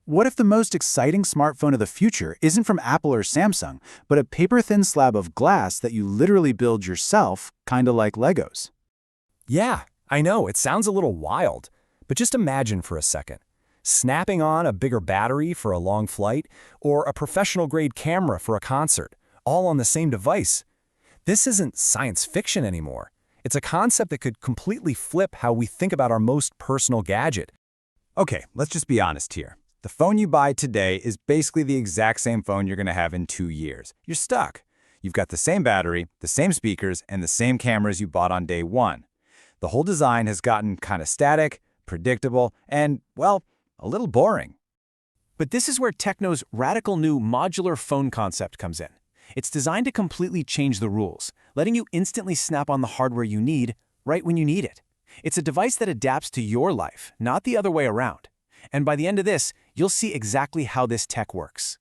What if the most exciting smartphone of the future isn't from Apple or Samsung, but a paper-thin slab of glass that you literally build yourself, kinda like Legos? Yeah, I know, it sounds a little wild, but just imagine for a second. Snapping on a bigger battery for a long flight, or a professional-grade camera for a concert, all on the same device. This isn't science fiction anymore. It's a concept that could completely flip how we think about our most personal gadget. Okay, let's just be honest here. The phone you buy today is basically the exact same phone you're going to have in 2 years. You're stuck. You've got the same battery, the same speakers, and the same cameras you bought on day one. The whole design has gotten kind of static, predictable, and, well, a little boring. But this is where Tecno's radical new modular phone concept comes in. It's designed to completely change the rules, letting you instantly snap on the hardware you need right when you need it. It's a device that adapts to your life, not the other way around. And by the end of this, you'll see exactly how this tech works.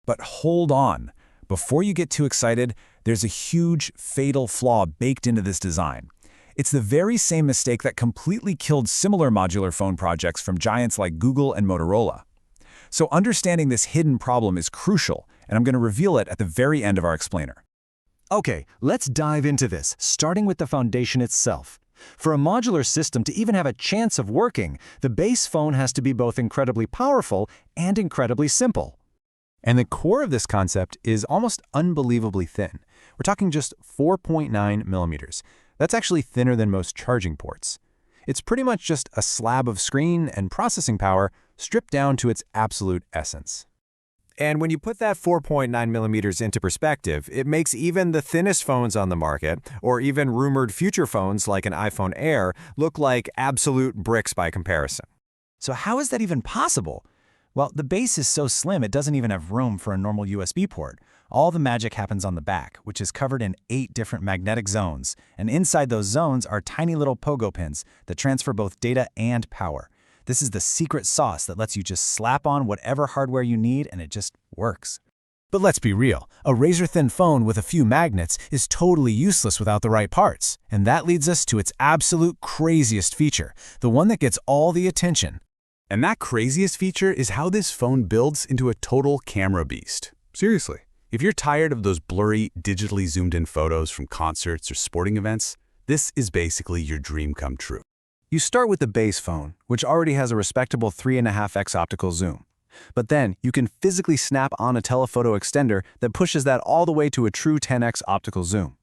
But hold on. Before you get too excited, there's a huge, fatal flaw baked into this design. It's the very same mistake that completely killed similar modular phone projects from giants like Google and Motorola. So understanding this hidden problem is crucial, and I'm going to reveal it at the very end of our explainer. Okay, let's dive into this, starting with the foundation itself. For a modular system to even have a chance of working, the base phone has to be both incredibly powerful and incredibly simple. And the core of this concept is almost unbelievably thin. We're talking just 4.9 millimeters. That's actually thinner than most charging ports. It's pretty much just a slab of screen and processing power stripped down to its absolute essence. And when you put that 4.9 millimeters into perspective, it makes even the thinnest phones on the market, or even rumored future phones like an iPhone Air, look like absolute bricks by comparison. So how is that even possible? Well, the base is so slim it doesn't even have room for a normal USB port. All the magic happens on the back, which is covered in 8 different magnetic zones, and inside those zones are tiny little pogo pins that transfer both data and power. This is the secret sauce that lets you just slap on whatever hardware you need and it just works. But let's be real, a razor-thin phone with a few magnets is totally useless without the right parts. And that leads us to its absolute craziest feature, the one that gets all the attention. And that craziest feature is how this phone builds into a total camera beast. Seriously, if you're tired of those blurry, digitally zoomed-in photos from concerts or sporting events, this is basically your dream come true. You start with the base phone, which already has a respectable 3.5x optical zoom. But then you can physically snap on a telephoto extender that pushes that all the way to a true 10x optical zoom.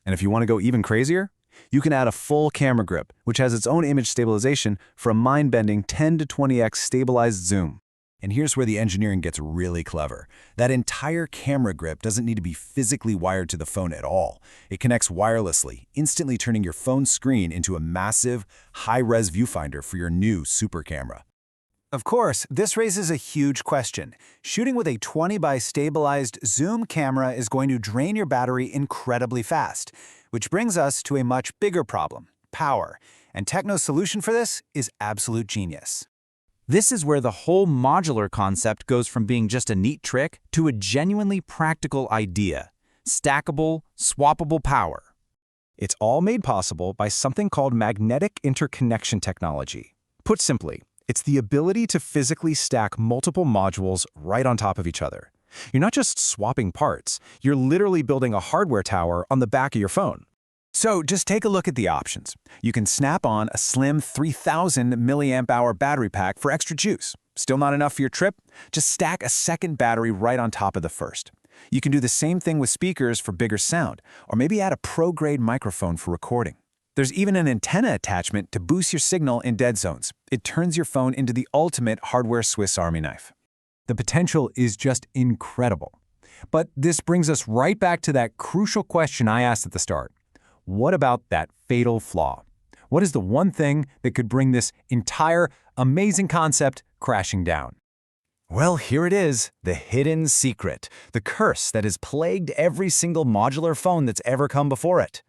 And if you want to go even crazier, you can add a full camera grip, which has its own image stabilization for a mind-bending 10 to 20x stabilized zoom. And here's where the engineering gets really clever. That entire camera grip doesn't need to be physically wired to the phone at all. It connects wirelessly, instantly turning your phone's screen into a massive, high-res viewfinder for your new super camera. Of course, this raises a huge question. Shooting with a 20 by stabilized zoom camera is going to drain your battery incredibly fast, which brings us to a much bigger problem, power. And Tecno's solution for this is absolute genius. This is where the whole modular concept goes from being just a neat trick to a genuinely practical idea: stackable, swappable power. It's all made possible by something called Magnetic Interconnection Technology. Put simply, it's the ability to physically stack multiple modules right on top of each other. You're not just swapping parts, you're literally building a hardware tower on the back of your phone. So just take a look at the options. You can snap on a slim 3000 milliamp hour battery pack for extra juice. Still not enough for your trip? Just stack a second battery right on top of the first. You can do the same thing with speakers for bigger sound, or maybe add a pro-grade microphone for recording. There's even an antenna attachment to boost your signal in dead zones. It turns your phone into the ultimate hardware Swiss Army knife. The potential is just incredible. But this brings us right back to that crucial question I asked at the start. What about that fatal flaw? What is the one thing that could bring this entire amazing concept crashing down? Well, here it is, the hidden secret, the curse that has plagued every single modular phone that's ever come before it.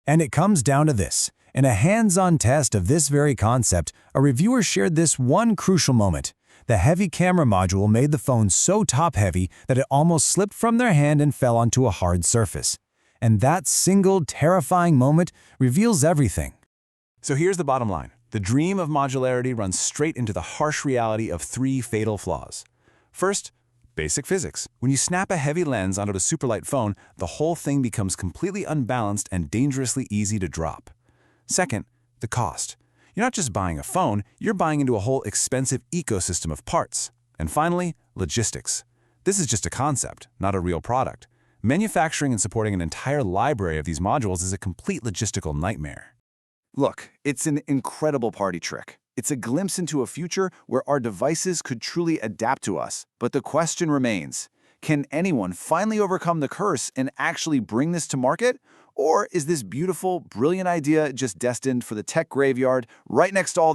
And it comes down to this. In a hands-on test of this very concept, a reviewer shared this one crucial moment. The heavy camera module made the phone so top-heavy that it almost slipped from their hand and fell onto a hard surface. And that single terrifying moment reveals everything. So here's the bottom line. The dream of modularity runs straight into the harsh reality of 3 fatal flaws. First, basic physics. When you snap a heavy lens onto a superlight phone, the whole thing becomes completely unbalanced and dangerously easy to drop. Second, the cost. You're not just buying a phone, you're buying into a whole expensive ecosystem of parts. And finally, logistics. This is just a concept, not a real product. Manufacturing and supporting an entire library of these modules is a complete logistical nightmare. Look, it's an incredible party trick. It's a glimpse into a future where our devices could truly adapt to us. But the question remains, can anyone finally overcome the curse and actually bring this to market? Or is this beautiful, brilliant idea just destined for the tech graveyard right next to all the